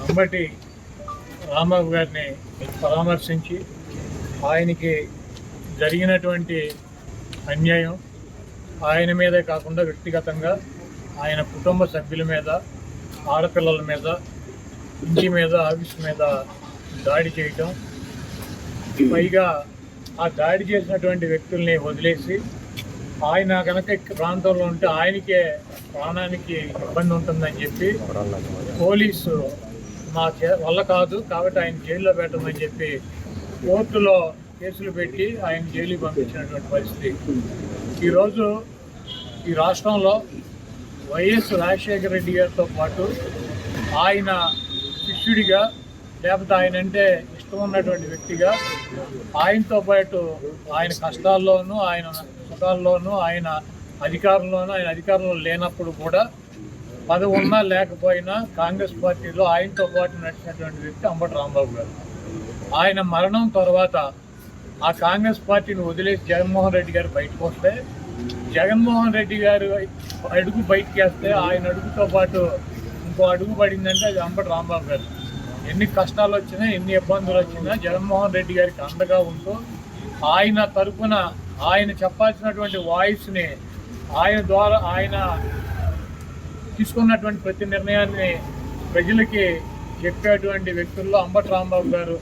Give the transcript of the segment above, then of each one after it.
అంబటి రాంబాబు గారిని పరామర్శించి ఆయనకి జరిగినటువంటి అన్యాయం ఆయన మీదే కాకుండా వ్యక్తిగతంగా ఆయన కుటుంబ సభ్యుల మీద, ఆడపిల్లల మీద, ఇంటి మీద, ఆఫీస్ మీద దాడి చేయటం, పైగా ఆ దాడి చేసినటువంటి వ్యక్తుల్ని వదిలేసి ఆయన కనుక ప్రాంతంలో ఉంటే ఆయనకే ప్రాణానికి ఇబ్బంది ఉంటుందని చెప్పి పోలీసు మా వల్ల కాదు కాబట్టి ఆయన జైల్లో పెట్టమని చెప్పి కోర్టులో కేసులు పెట్టి ఆయన జైలుకి పంపించినటువంటి పరిస్థితి. ఈరోజు ఈ రాష్ట్రంలో వైఎస్ రాజశేఖర రెడ్డి గారితో పాటు ఆయన శిష్యుడిగా, లేకపోతే ఆయన అంటే ఇష్టం ఉన్నటువంటి వ్యక్తిగా, ఆయనతో పాటు ఆయన కష్టాల్లోనూ, ఆయన సుఖాల్లోనూ, ఆయన అధికారంలో లేనప్పుడు కూడా పదవి ఉన్నా లేకపోయినా కాంగ్రెస్ పార్టీలో ఆయనతో పాటు నడిచినటువంటి వ్యక్తి అంబటి రాంబాబు గారు. ఆయన మరణం తర్వాత ఆ కాంగ్రెస్ పార్టీని వదిలేసి జగన్మోహన్ రెడ్డి గారు బయటకు వస్తే, జగన్మోహన్ రెడ్డి గారు అడుగు బయటకు వేస్తే ఆయన అడుగుతో పాటు ఇంకో అడుగు పడిందంటే అది అంబటి రాంబాబు గారు. ఎన్ని కష్టాలు వచ్చినా, ఎన్ని ఇబ్బందులు వచ్చినా జగన్మోహన్ రెడ్డి గారికి అండగా ఉంటూ ఆయన తరఫున ఆయన చెప్పాల్సినటువంటి వాయిస్ని ఆయన ద్వారా ఆయన తీసుకున్నటువంటి ప్రతి నిర్ణయాన్ని ప్రజలకి చెప్పేటువంటి వ్యక్తుల్లో అంబటి రాంబాబు గారు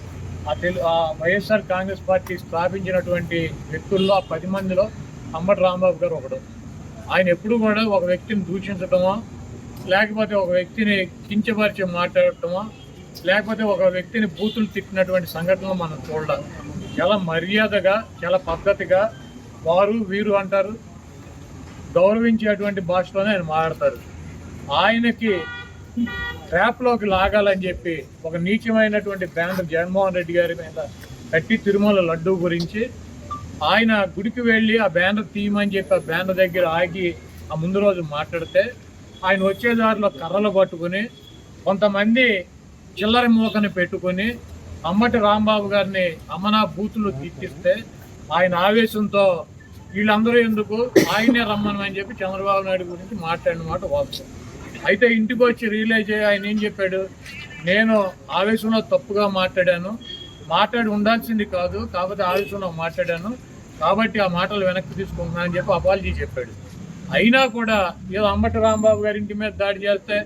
ఆ వైఎస్ఆర్ కాంగ్రెస్ పార్టీ స్థాపించినటువంటి వ్యక్తుల్లో ఆ 10 మందిలో అంబటి రాంబాబు గారు ఒకడు. ఆయన ఎప్పుడు కూడా ఒక వ్యక్తిని దూషించటమో, లేకపోతే ఒక వ్యక్తిని కించపరిచి మాట్లాడటమో, లేకపోతే ఒక వ్యక్తిని బూతులు తిట్టినటువంటి సంఘటనలు మనం చూడాలి. చాలా మర్యాదగా, చాలా పద్ధతిగా వారు వీరు అంటారు, గౌరవించేటువంటి భాషలోనే ఆయన మాట్లాడతారు. ఆయనకి ట్రాప్లోకి లాగాలని చెప్పి ఒక నీచమైనటువంటి బ్యానర్ జగన్మోహన్ రెడ్డి గారి మీద కట్టి తిరుమల లడ్డూ గురించి ఆయన గుడికి వెళ్ళి ఆ బ్యానర్ తీయమని చెప్పి ఆ బ్యానర్ దగ్గర ఆగి ఆ ముందు రోజు మాట్లాడితే ఆయన వచ్చే దారిలో కర్రలు పట్టుకుని కొంతమంది చిల్లర మూకని పెట్టుకుని అంబటి రాంబాబు గారిని అమ్మనా బూతులు తీర్చిస్తే ఆయన ఆవేశంతో వీళ్ళందరూ ఎందుకు ఆయనే రమ్మని చెప్పి చంద్రబాబు నాయుడు గురించి మాట్లాడిన మాట వాస్తవం. అయితే ఇంటికి వచ్చి రియలైజ్ అయ్యి ఆయన ఏం చెప్పాడు, నేను ఆవేశంలో తప్పుగా మాట్లాడి ఉండాల్సింది కాదు, కాకపోతే ఆవేశంలో మాట్లాడాను కాబట్టి ఆ మాటలు వెనక్కి తీసుకుంటున్నానని చెప్పి అపాలజీ చెప్పాడు. అయినా కూడా ఏదో అంబటి రాంబాబు గారి ఇంటి మీద దాడి చేస్తే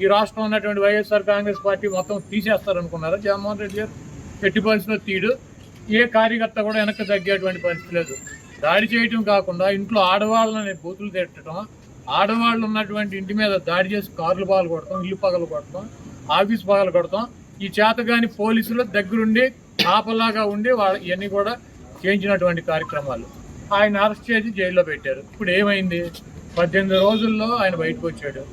ఈ రాష్ట్రం ఉన్నటువంటి వైఎస్ఆర్ కాంగ్రెస్ పార్టీ మొత్తం తీసేస్తారనుకున్నారా? జగన్మోహన్ రెడ్డి గారు ఎట్టి పరిస్థితిలో తీడు. ఏ కార్యకర్త కూడా వెనక్కి తగ్గేటువంటి పరిస్థితి లేదు. దాడి చేయటం కాకుండా ఇంట్లో ఆడవాళ్ళని బూతులు తిట్టడం, ఆడవాళ్ళు ఉన్నటువంటి ఇంటి మీద దాడి చేసి కార్లు పగలు కొడతాం, ఇల్లు పగలు కొడతాం, ఆఫీస్ పగలు కొడతాం. ఈ చేతగాని పోలీసులు దగ్గరుండి కాపలాగా ఉండి ఇవన్నీ కూడా చేయించినటువంటి కార్యక్రమాలు. ఆయన అరెస్ట్ చేసి జైల్లో పెట్టారు. ఇప్పుడు ఏమైంది? 18 రోజుల్లో ఆయన బయటకు వచ్చాడు.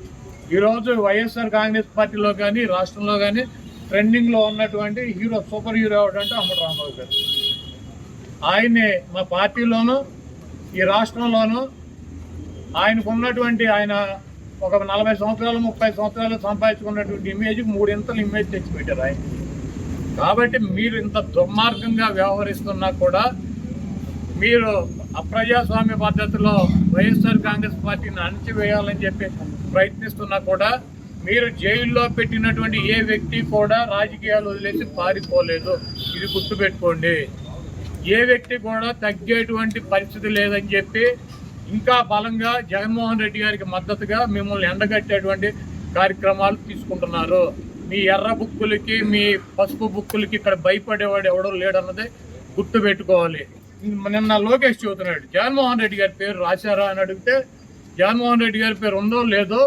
ఈరోజు వైఎస్ఆర్ కాంగ్రెస్ పార్టీలో కానీ రాష్ట్రంలో కానీ ట్రెండింగ్లో ఉన్నటువంటి సూపర్ హీరో ఎవడంటే అంబటి రాంబాబు గారు. ఆయన్ని మా పార్టీలోనూ ఈ రాష్ట్రంలోనూ ఆయనకు ఉన్నటువంటి ఆయన ఒక 40 సంవత్సరాలు 30 సంవత్సరాలు సంపాదించుకున్నటువంటి ఇమేజ్కి 3 ఇంతలు ఇమేజ్ తెచ్చిపెట్టారు ఆయన. కాబట్టి మీరు ఇంత దుర్మార్గంగా వ్యవహరిస్తున్నా కూడా, మీరు అప్రజాస్వామ్య పద్ధతిలో వైఎస్ఆర్ కాంగ్రెస్ పార్టీని అణచివేయాలని చెప్పి ప్రయత్నిస్తున్నా కూడా, మీరు జైల్లో పెట్టినటువంటి ఏ వ్యక్తి కూడా రాజకీయాలు వదిలేసి పారిపోలేదు. ఇది గుర్తుపెట్టుకోండి. ఏ వ్యక్తి కూడా తగ్గేటువంటి పరిస్థితి లేదని చెప్పి ఇంకా బలంగా జగన్మోహన్ రెడ్డి గారికి మద్దతుగా మిమ్మల్ని ఎండగట్టేటువంటి కార్యక్రమాలు తీసుకుంటున్నారు. మీ ఎర్ర బుక్కులకి, మీ పసుపు బుక్కులకి ఇక్కడ భయపడేవాడు ఎవడో లేడన్నదే గుర్తు పెట్టుకోవాలి. నిన్న లోకేష్ చెబుతున్నాడు, జగన్మోహన్ రెడ్డి గారి పేరు రాశారా అని అడిగితే, జగన్మోహన్ రెడ్డి గారి పేరు ఉందో లేదో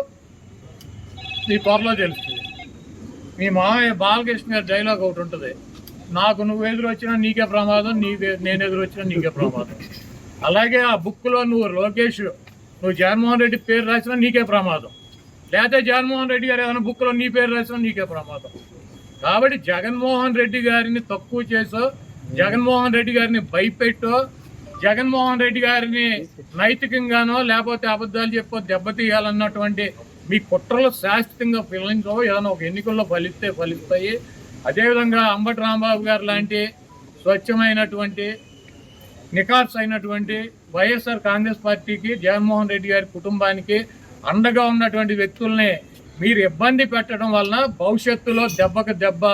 మీ త్వరలో తెలుస్తుంది. మీ మామయ్య బాలకృష్ణ గారి డైలాగ్ ఒకటి ఉంటుంది, నాకు నువ్వు ఎదురొచ్చినా నీకే ప్రమాదం, నేను ఎదురొచ్చినా నీకే ప్రమాదం. అలాగే ఆ బుక్లో నువ్వు జగన్మోహన్ రెడ్డి పేరు రాసినా నీకే ప్రమాదం, లేకపోతే జగన్మోహన్ రెడ్డి గారు ఏదైనా బుక్లో నీ పేరు రాసినా నీకే ప్రమాదం. కాబట్టి జగన్మోహన్ రెడ్డి గారిని తక్కువ చేసో, జగన్మోహన్ రెడ్డి గారిని భయపెట్టో, జగన్మోహన్ రెడ్డి గారిని నైతికంగానో లేకపోతే అబద్ధాలు చెప్పో దెబ్బతీయాలన్నటువంటి మీ కుట్రలు శాశ్వతంగా ఫలించవు. ఏదైనా ఒక ఎన్నికల్లో ఫలిస్తాయి. అదేవిధంగా అంబటి రాంబాబు గారు లాంటి స్వచ్ఛమైనటువంటి, నికార్స్ అయినటువంటి వైఎస్ఆర్ కాంగ్రెస్ పార్టీకి, జగన్మోహన్ రెడ్డి గారి కుటుంబానికి అండగా ఉన్నటువంటి వ్యక్తుల్ని మీరు ఇబ్బంది పెట్టడం వలన భవిష్యత్తులో దెబ్బకు దెబ్బ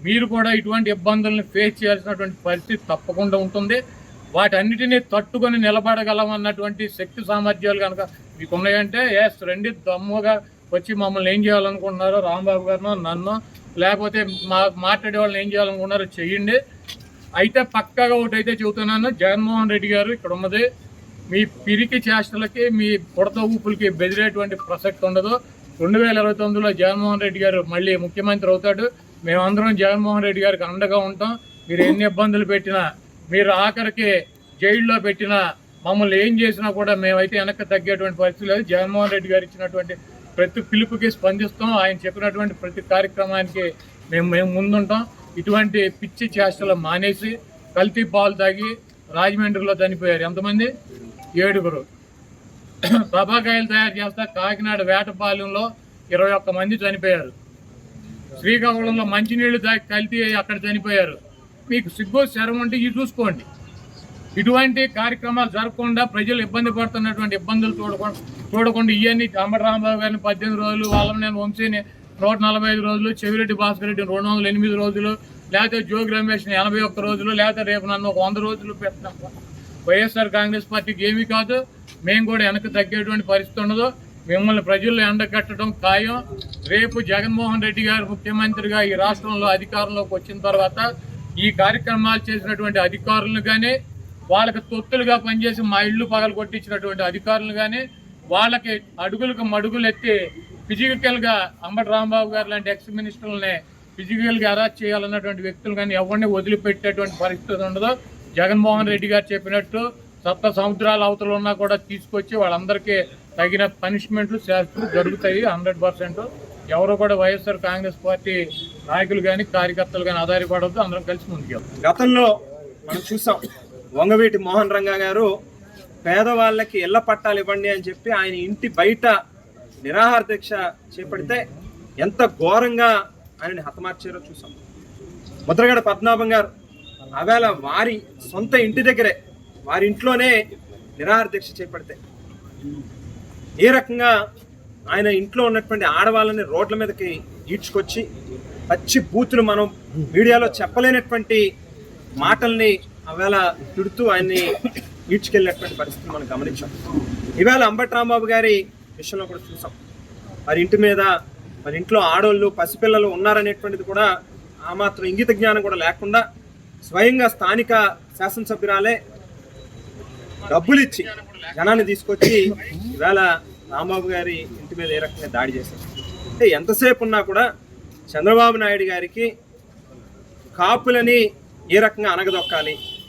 మీరు కూడా ఇటువంటి ఇబ్బందులను ఫేస్ చేయాల్సినటువంటి పరిస్థితి తప్పకుండా ఉంటుంది. వాటన్నిటినీ తట్టుకొని నిలబడగలమన్నటువంటి శక్తి సామర్థ్యాలు కనుక మీకు ఉన్నాయంటే రండి, దమ్ముగా వచ్చి మమ్మల్ని ఏం చేయాలనుకుంటున్నారో రాంబాబు గారినో నన్ను లేకపోతే మాట్లాడే వాళ్ళని ఏం చేయాలనుకున్నారో చెయ్యండి. అయితే పక్కాగా ఒకటైతే చెబుతున్నాను, జగన్మోహన్ రెడ్డి గారు ఇక్కడ ఉన్నది మీ పిరికి చేష్టలకి మీ పుడత ఊపులకి బెదిరేటువంటి ప్రసక్తి ఉండదు. 2029లో జగన్మోహన్ రెడ్డి గారు మళ్ళీ ముఖ్యమంత్రి అవుతాడు. మేమందరం జగన్మోహన్ రెడ్డి గారికి అండగా ఉంటాం. మీరు ఎన్ని ఇబ్బందులు పెట్టినా, మీరు ఆఖరికి జైల్లో పెట్టినా, మమ్మల్ని ఏం చేసినా కూడా మేమైతే వెనక్కి తగ్గేటువంటి పరిస్థితి లేదు. జగన్మోహన్ రెడ్డి గారు ఇచ్చినటువంటి ప్రతి పిలుపుకి స్పందిస్తాం. ఆయన చెప్పినటువంటి ప్రతి కార్యక్రమానికి మేము ముందుంటాం. ఇటువంటి పిచ్చి చేష్టలు మానేసి కల్తీ పాలు తాగి రాజమండ్రిలో చనిపోయారు ఎంతమంది? 7. ప్రభాకాయలు తయారు చేస్తా కాకినాడ వేటపాలెంలో 21 మంది చనిపోయారు. శ్రీకాకుళంలో మంచినీళ్లు తాగి కల్తీ అక్కడ చనిపోయారు. మీకు సిగ్గు శరం ఉంటే ఇవి చూసుకోండి. ఇటువంటి కార్యక్రమాలు జరగకుండా ప్రజలు ఇబ్బంది పడుతున్నటువంటి ఇబ్బందులు చూడకుండా ఇవన్నీ అంబటి రాంబాబు గారిని 18 రోజులు, వాళ్ళని వంశీని 145 రోజులు, చెవిరెడ్డి భాస్కర్ రెడ్డిని 208 రోజులు, లేకపోతే జోగి రమేష్ని 81 రోజులు, లేకపోతే రేపు నన్ను 100 రోజులు పెట్టిన వైఎస్ఆర్ కాంగ్రెస్ పార్టీకి ఏమీ కాదు. మేము కూడా వెనక్కి తగ్గేటువంటి పరిస్థితి ఉండదు. మిమ్మల్ని ప్రజల్లో ఎండగట్టడం ఖాయం. రేపు జగన్మోహన్ రెడ్డి గారు ముఖ్యమంత్రిగా ఈ రాష్ట్రంలో అధికారంలోకి వచ్చిన తర్వాత ఈ కార్యక్రమాలు చేసినటువంటి అధికారులను కానీ, వాళ్ళకి తొత్తులుగా పనిచేసి మా ఇళ్ళు పగలు కొట్టించినటువంటి అధికారులు కానీ, వాళ్ళకి అడుగులకు మడుగులు ఎత్తి ఫిజికల్గా అంబటి రాంబాబు గారు లాంటి ఎక్స్ మినిస్టర్లని ఫిజికల్గా అరెస్ట్ చేయాలన్నటువంటి వ్యక్తులు కానీ ఎవరిని వదిలిపెట్టేటువంటి పరిస్థితి ఉండదు. జగన్మోహన్ రెడ్డి గారు చెప్పినట్టు సప్త సముద్రాల అవతలు ఉన్నా కూడా తీసుకొచ్చి వాళ్ళందరికీ తగిన పనిష్మెంట్లు శాస్త్రం జరుగుతాయి 100%. ఎవరు కూడా వైఎస్ఆర్ కాంగ్రెస్ పార్టీ నాయకులు కానీ కార్యకర్తలు కానీ ఆధారపడవద్దు. అందరం కలిసి ముందుకెళ్తాం. గతంలో మనం చూసాం, వంగవీటి మోహన్ రంగా గారు పేదవాళ్ళకి ఇళ్ల పట్టాలు ఇవ్వండి అని చెప్పి ఆయన ఇంటి బయట నిరాహార దీక్ష చేపడితే ఎంత ఘోరంగా ఆయనని హతమార్చారో చూసాం. ముద్రగడ పద్మనాభం గారు ఆవేళ వారి సొంత ఇంటి దగ్గరే, వారి ఇంట్లోనే నిరాహార దీక్ష చేపడితే ఏ రకంగా ఆయన ఇంట్లో ఉన్నటువంటి ఆడవాళ్ళని రోడ్ల మీదకి ఈడ్చుకొచ్చి పచ్చి బూతులు మనం మీడియాలో చెప్పలేనటువంటి మాటల్ని ఆవేళ తిడుతూ ఆయన్ని ఈడ్చుకెళ్ళినటువంటి పరిస్థితి మనం గమనించాం. ఈవేళ అంబటి రాంబాబు గారి విషయంలో కూడా చూసాం. వారి ఇంటి మీద, వారి ఇంట్లో ఆడవాళ్ళు పసిపిల్లలు ఉన్నారనేటువంటిది కూడా ఆ మాత్రం ఇంగిత జ్ఞానం కూడా లేకుండా స్వయంగా స్థానిక శాసనసభ్యురాలే డబ్బులు ఇచ్చి జనాన్ని తీసుకొచ్చి ఈవేళ రాంబాబు గారి ఇంటి మీద ఏ రకంగా దాడి చేశారు అంటే ఎంతసేపు ఉన్నా కూడా చంద్రబాబు నాయుడు గారికి కాపులని ఏ రకంగా అనగదొక్కాలి,